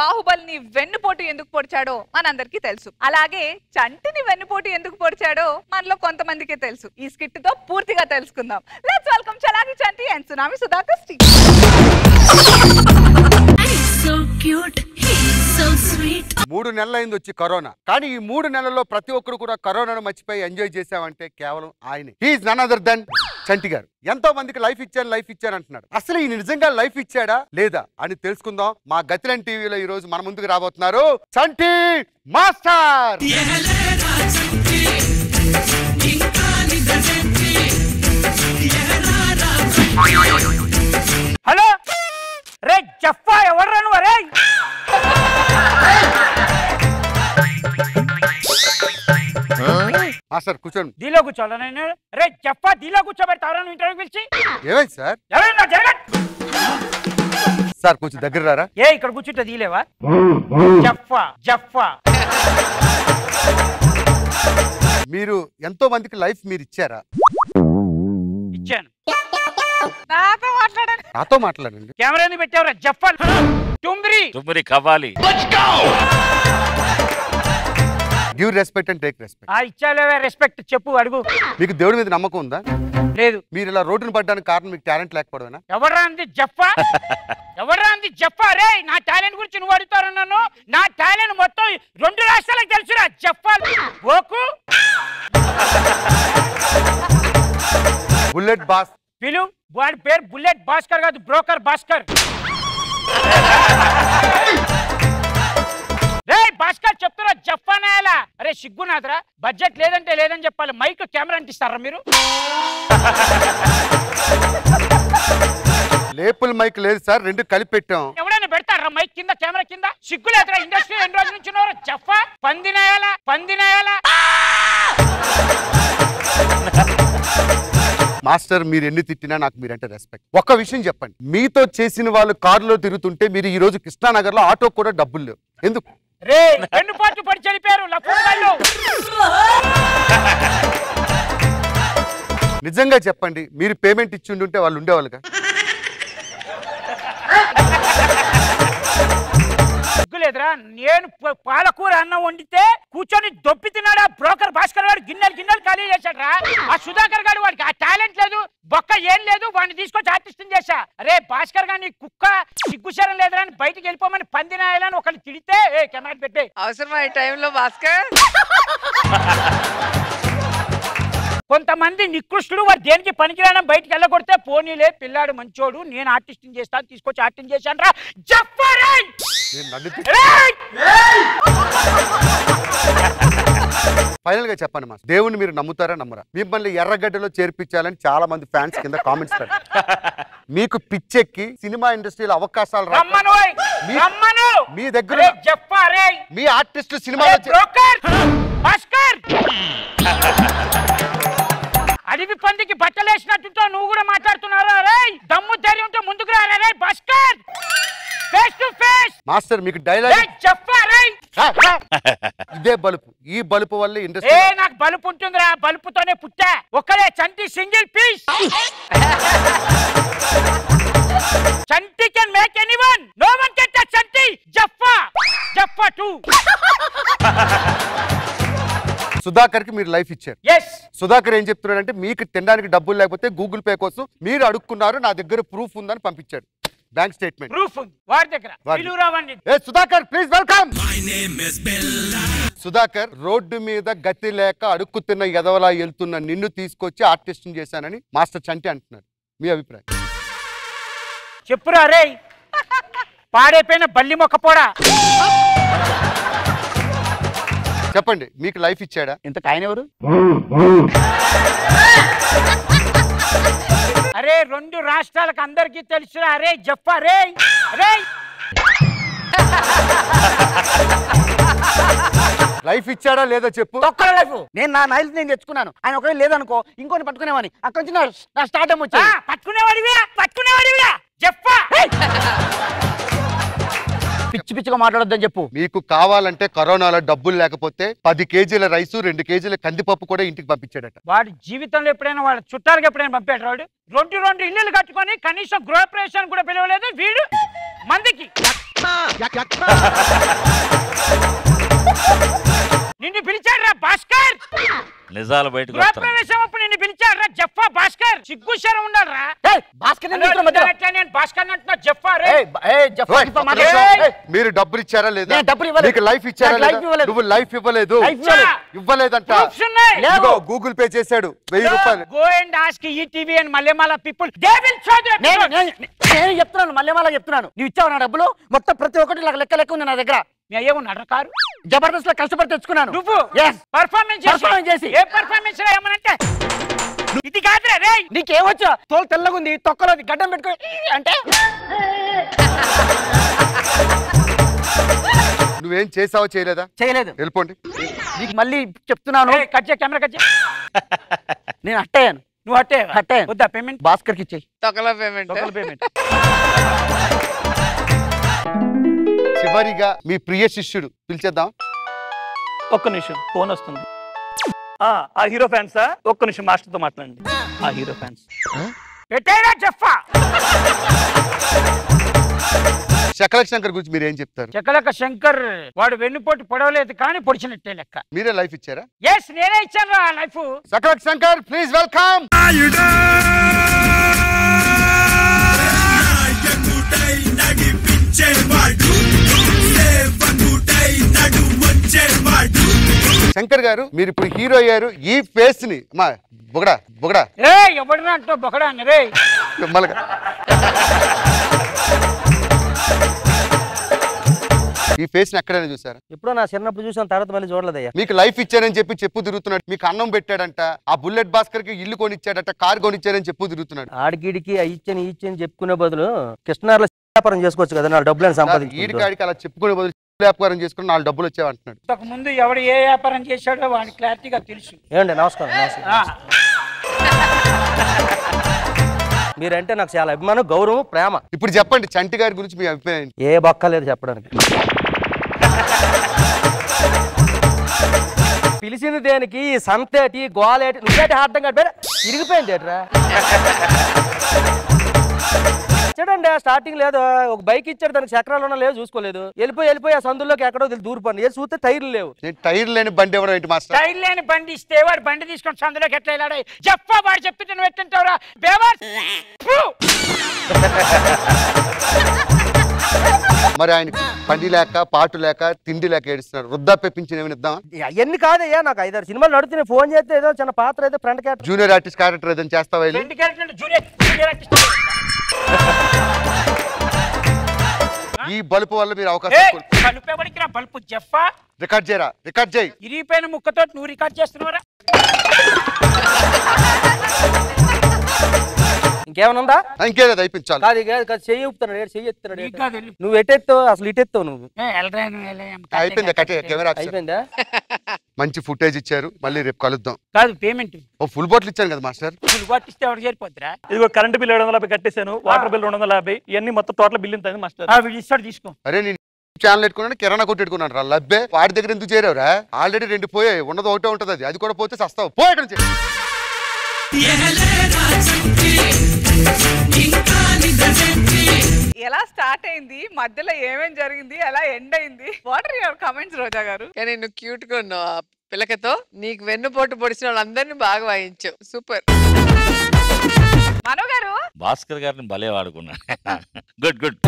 బాహుబలిని వెన్నుపోటు ఎందుకు పొడిచాడో మనందరికీ తెలుసు. అలాగే చంటిని వెన్నుపోటు ఎందుకు పొడిచాడో మనలో కొంతమందికే తెలుసు. ఈ స్కిట్ తో పూర్తిగా తెలుసుకుందాం. Let's welcome Chalaki Chanti and Tsunami Sudhakar స్టీ. So cute, he's so sweet. 3 నెలలైంది వచ్చి కరోనా. కానీ ఈ 3 నెలల్లో ప్రతి ఒక్కరు కూడా కరోనాను మర్చిపోయి ఎంజాయ్ చేసామంటే కేవలం ఆయనే. హీఈస్ నన్ అదర్ దెన్ చంటి గారు. ఎంతో మందికి లైఫ్ ఇచ్చాను అంటున్నాడు. అసలు ఈ నిజంగా లైఫ్ ఇచ్చాడా లేదా అని తెలుసుకుందాం. మా గతిలేని టీవీలో ఈ రోజు మన ముందుకు రాబోతున్నారు చంటి మాస్టర్. హలో రే జఫా ఎవర్రా నువ్వు? రే మాస్టర్ కూర్చోండి. దీలో కూర్చోవాలా నేను? రే జఫా దీలో కూర్చోబెడతావరా నువ్వు ఇంటర్వ్యూ పిలిచి? ఏమైంది సార్? ఎవరైనా జరగండి సార్ కొంచెం దగ్గర రారా. ఏ ఇక్కడ కూర్చుంటే దీలేవా? జఫా జఫా మీరు ఎంతో మందికి లైఫ్ మీరు ఇచ్చారా? ఇచ్చాను. నాతో మాట్లాడండి. కెమెరా ఎందుకు పెట్టావురా జఫా? టుంబ్రి కవ్వాలి. Give respect and take respect. ఇచ్చాలేవే రెస్పెక్ట్ చెప్పు అడుగు. మీకు దేవుడి మీద నమ్మకం ఉందా? లేదు. మీరు ఇలా రోడ్డును పడ్డానికి కారణం మీకు టాలెంట్ లేకపోవడమేనా? ఎవరా అంది జఫా? ఎవరా అంది జఫా? రే నా టాలెంట్ గురించి నువ్వు అడుగుతారు నన్ను? నా టాలెంట్ మొత్తం 2 రాష్ట్రాలకు తెలుసురా జఫా. ఓకు బుల్లెట్ బాస్ పిలు. వాడి పేరు బుల్లెట్ భాస్కర్ కాదు, బ్రోకర్ భాస్కర్. రే భాస్కర్ చెప్తున్నా జఫానాయాలా? అరే సిగ్గునాథరా, బడ్జెట్ లేదంటే లేదని చెప్పాలి. మైక్ కెమెరా అంటిస్తారా మీరు? లేపుల్ మైక్ లేదు సార్, 2 కలిపి పెట్టాం. ఎవడైనా పెడతారా మైక్ కింద కెమెరా కింద? సిగ్గులేదురా? ఇండస్ట్రీ ఎన్ని రోజుల నుంచి ఉన్నారా జఫా? పందినాయాలా. మాస్టర్ మీరు ఎన్ని తిట్టినా నాకు మీరంటే రెస్పెక్ట్. ఒక్క విషయం చెప్పండి, మీతో చేసిన వాళ్ళు కారులో తిరుగుతుంటే మీరు ఈ రోజు కృష్ణానగర్ లో ఆటో కూడా డబ్బులు లేవు ఎందుకు? రే 2 పార్ట్లు పడి చనిపోయారు లఫ్ఫాయిలు. నిజంగా చెప్పండి, మీరు పేమెంట్ ఇచ్చి ఉంటే వాళ్ళు ఉండేవాళ్ళుగా? సిగ్గులేదురా? నేను పాలకూర అన్నం వండితే కూర్చొని దొప్పి తిన్నాడా బ్రోకర్ భాస్కర్ గారు? గిన్నెలు ఖాళీ చేశాడు రా. ఆ సుధాకర్ గారు వాడికి ఆ టాలెంట్ లేదు, బొక్క ఏం లేదు, వాడిని తీసుకొచ్చి ఆర్టిస్ట్ చేశా. అరే భాస్కర్ గారిని కుక్క సిగ్గుశరం లేదురా అని బయటికి వెళ్ళిపోమని పందినాయాలని ఒకళ్ళు తిడితే కెమెరా పెట్టే అవసరమా ఈ టైంలో భాస్కర్? కొంతమంది నికృష్టుడు వారు దేనికి పనికిరాని బయటికి వెళ్ళగొడితే పోనీలే పిల్లాడు మంచోడు నేను ఆర్టిస్టింగ్ చేస్తాను తీసుకొచ్చి ఆర్టింగ్ చేశాను రా. ఫైనల్ గా చెప్పండి మా దేవుని మీరు నమ్ముతారా నమ్మరా? మిమ్మల్ని ఎర్రగడ్డలో చేర్పించాలని చాలా మంది ఫ్యాన్స్ కింద కామెంట్స్ పెట్టారు. మీకు పిచ్చెక్కి సినిమా ఇండస్ట్రీలో అవకాశాలు మీ దగ్గర మీ ఆర్టిస్టులు సినిమాలో అడవి పందికి బట్టలేసినట్టు నువ్వు కూడా మాట్లాడుతున్నారా? రే దమ్ము ధైర్యంతో ముందుకు రా రే Bhaskar. Face to face master మీకు డైలాగ్ ఇదే బలుపు. ఈ బలుపు వల్ల ఇండస్ట్రీ నాకు బలుపు ఉంటుందిరా, బలుపుతోనే పుట్టా. ఒక్కడే Chanti single piece. Chanti can make anyone, no one can touch Chanti. జఫా 2. సుధాకర్ కి మీరు లైఫ్ ఇచ్చారు. yes సుధాకర్ ఏం చెప్తున్నాడంటే మీకు తినడానికి డబ్బులు లేకపోతే గూగుల్ పే కోసం మీరు అడుక్కున్నారు, నా దగ్గర ప్రూఫ్ ఉందని పంపించాడు. బ్యాంక్ స్టేట్మెంట్ ప్రూఫ్ ఉంది వాడి దగ్గర. Sudhakar please welcome. Sudhakar road మీద గతి లేక అడుక్కుతున్న ఎదవలా వెళ్తున్న నిన్ను తీసుకొచ్చి ఆర్టిస్ట్ చేశానని మాస్టర్ చంటి అంటున్నారు. మీ అభిప్రాయం చెప్పురా రే. పాడైపోయిన బల్లి మొక్క పోడా. చెప్పండి, మీకు లైఫ్ ఇచ్చాడా? ఇంతకు ఆయన ఎవరు? అరే 2 రాష్ట్రాలకు అందరికీ తెలుసు. అరే జఫా రే. లైఫ్ ఇచ్చాడా లేదా చెప్పు. ఒక్కల లైఫ్ నేను నా నైల్ నేను తెచ్చుకున్నాను. ఆయన ఒకవేళ లేదనుకో ఇంకోటి పట్టుకునేవాని. అక్కడ నుంచి నా స్టార్ట్ వచ్చి పట్టుకునేవాడివిరా జఫా. పిచ్చిగా మాట్లాడొద్దని చెప్పు. మీకు కావాలంటే కరోనాలో డబ్బులు లేకపోతే 10 కేజీల రైసు 2 కేజీల కందిపప్పు కూడా ఇంటికి పంపించాడట. వాడి జీవితంలో ఎప్పుడైనా వాళ్ళ చుట్టాలకు ఎప్పుడైనా పంపాడు వాడు? 2 ఇల్లులు కట్టుకొని కనీసం గృహప్రవేశానికి కూడా పిలవలేదు వీడు. మందికి నిన్ను పిలిచాడు రా భాస్కర్. నిజాలు బయటకు గృహప్రవేశం అప్పుడు నిన్ను పిలిచాడు రా జఫా భాస్కర్. సిగ్గు శరం ఉండాలి రా. భాస్కర్ నేను భాస్కర్ అంటున్నా జఫా రే. మీరు డబ్బులు ఇచ్చారా లేదా? నేను డబ్బులు ఇవ్వలేదు. నీకు లైఫ్ ఇచ్చారా నాకు లేదా? లైఫ్ ఇవ్వలేదు. నువ్వు లైఫ్ ఇవ్వలేదు. ఇవ్వలేదంట. Proofs ఉన్నాయి. ఇదిగో గూగుల్ పే చేశాడు 1000 రూపాయలు. Go and ask ETV and Malayamala people. They will show the episode. నేను చెప్తున్నాను, మళ్ళీ చెప్తున్నాను. నువ్వు ఇచ్చావు నా డబ్బులు మొత్తం ప్రతి ఒక్కటి లెక్క లెక్క ఉంది నా దగ్గర. మీ అయ్యేమన్నాడు కారు జబర్దస్త్ లో కష్టపడి తెచ్చుకున్నాను. నువ్వు Yes. పర్ఫార్మెన్స్ చేసి ఏ పర్ఫార్మెన్స్ ఏమనంటే ఇది కాదురా రే. నీకేమొచ్చా? తోలు తెల్లగుంది, తొక్కలో గడ్డం పెట్టుకో అంటే నువ్వేం చేసావో చేయలేదా? చేయలేదు. వెళ్ళిపోండి. నీకు మళ్ళీ చెప్తున్నాను, కట్ చేయి, కెమెరా కట్ చేయి. నేను అట్టయ్యాను. నువ్వు అట్టే అట్టయ్యాను. వద్దా పేమెంట్? భాస్కర్కి ఇచ్చేయి. తొక్కల పేమెంట్. చివరిగా మీ ప్రియ శిష్యుడు పిలిచేద్దాం. ఒక్క నిమిషం ఫోన్ వస్తుంది. ఆ హీరో ఫ్యాన్సా? ఒక్క నిమిషం మాస్టర్తో మాట్లాడండి. ఆ హీరో ఫ్యాన్స్ పెట్టేరా జఫా. శకలక్ శంకర్ గురించి మీరు ఏం చెప్తారు? చెక్కలక్క శంకర్ వాడు వెన్నుపోటు పొడవలేదు కానీ పొడిచినట్టే లెక్క. మీరే లైఫ్ ఇచ్చారా? ఎస్ నేనే ఇచ్చాను రా life. Shakalaka Shankar please welcome. Shankar గారు మీరు ఇప్పుడు హీరో అయ్యారు. ఈ ఫేస్ ని మా బొగడా బొగడా ఏ ఎవడన్నా అంటూ బొగడా అన్న రే. మళ్ళగా ఈ ఫేస్ ని ఎక్కడైనా చూసారా? ఎప్పుడో నా చిన్నప్పుడు చూసాను, తర్వాత మళ్ళీ చూడలేదయ్యా. మీకు లైఫ్ ఇచ్చానని చెప్పి చెప్పు తిరుగుతున్నాడు. మీకు అన్నం పెట్టాడంట, ఆ బుల్లెట్ భాస్కర్ కి ఇల్లు కొనిచ్చాడట, కార్ కొనిచ్చారని చెప్పు తిరుగుతున్నాడు. ఆడికిడికి ఇచ్చని చెప్పుకునే బదులు కృష్ణార్లో వ్యాపారం చేసుకోవచ్చు కదా, నా డబ్బులను సంపాదించి. ఈడికాడికి అలా చెప్పుకునే బదులు వ్యాపారం చేసుకుని 4 డబ్బులు వచ్చావంటున్నాడు. ఇంతకు ముందు ఎవడు ఏ వ్యాపారం చేశాడో వాడికి క్లారిటీగా తెలుసు. ఏమండి నమస్కారం. మీరంటే నాకు చాలా అభిమానం, గౌరవం, ప్రేమ. ఇప్పుడు చెప్పండి చంటి గారి గురించి మీ అభిప్రాయం. ఏ బక్కలేదు చెప్పడానికి. పిలిచింది దేనికి? సంతేటి గోలేటి నువ్వేటి అర్థం కాదు, ఇరిగిపోయింది ఏట్రా. ఇచ్చాడండి స్టార్టింగ్ లేదు, ఒక బైక్ ఇచ్చాడు, దానికి చక్రాలు ఉన్నా లేదు చూసుకోలేదు. వెళ్ళిపోయి ఆ సందుల్లోకి ఎక్కడో దూరిపోయింది. ఏ చూస్తే టైర్లు లేవు. టైర్ లేని బండి ఎవడో ఏంటి మాస్టర్? టైర్ లేని బండి ఇస్తే వాడు బండి తీసుకొని సందులోకి ఎట్లా వెళ్ళాడు? చెప్పా వాడు చెప్తే నువ్వు ఎట్టుంటావురా బేవర్. మరి ఆయన బండి లేక పాటు లేక తిండి లేక ఏడుస్తున్నారు. వృద్ధాప్య పింఛన్ ఏమైనా ఇద్దాం? అవన్నీ కాదయ్యా, నాకు 5-6 సినిమాలు నడుతున్నాయి. ఫోన్ చేస్తే ఏదో చిన్న పాత్ర అయితే front character, junior artist character ఏదైనా చేస్తావా? రెండు క్యారెక్టర్ జూనియర్ ఆర్టిస్ట్. ఈ బలుపు వల్ల మీరు అవకాశం కలుపేవాడికి రా బల్పు జఫా. రికార్డ్ చేయరా? రికార్డ్ చేయి. ఇరిగిపోయిన ముక్కతో నువ్వు రికార్డ్ చేస్తున్నావురా. ఇంకేమైనా ఉందా? ఇంకేలేదు, అయిపోయించాలి. కాదు చెయ్యి ఊపుతున్నాడు, చెయ్యి ఎత్తున్నాడు. ఇంకా తెలియదు. నువ్వు ఎట్టెత్తావు, అసలు ఇటెత్తావు నువ్వు. అయిపోయింది. కట్టే కెమెరా అయిపోయిందా? మంచి ఫుటేజ్ ఇచ్చారు. మళ్ళీ రేపు కలుద్దాం. కాదు పేమెంట్ ఓ ఫుల్ బాటిల్ ఇచ్చాను కదా మాస్టర్. ఫుల్ బాటిల్ ఇస్తే ఎవరు చేరిపోద్దిరా? ఇదిగో కరెంట్ బిల్ 750 కట్టేశాను, వాటర్ బిల్ 250, ఇవన్నీ మొత్తం టోటల్ బిల్ ఎంత మాస్టర్? వీడు ఇస్తాడు తీసుకో. అరే నేను ఛానల్ పెట్టుకున్నాను, కిరాణా కొట్టి పెట్టుకున్నాను రా. లబ్బే వాడి దగ్గర ఎందుకు చేరావురా? ఆల్రెడీ 2 పోయాయి, ఉన్నది ఒకటే ఉంటది. అది కూడా పోతే సస్తావు. పో ఇక్కడ నుంచి. ఎలా స్టార్ట్ అయింది, మధ్యలో ఏమేం జరిగింది, ఎలా ఎండ్ అయింది? వాట్ ఆర్ యువర్ కామెంట్స్ రోజా గారు? కానీ నువ్వు క్యూట్ గా ఉన్నావు ఆ పిల్లకతో. నీకు వెన్నుపోటు పొడిచిన వాళ్ళందరినీ బాగా వాయించావు. సూపర్. మనో గారు భాస్కర్ గారిని భలే వాడుకున్నాడు. Good good.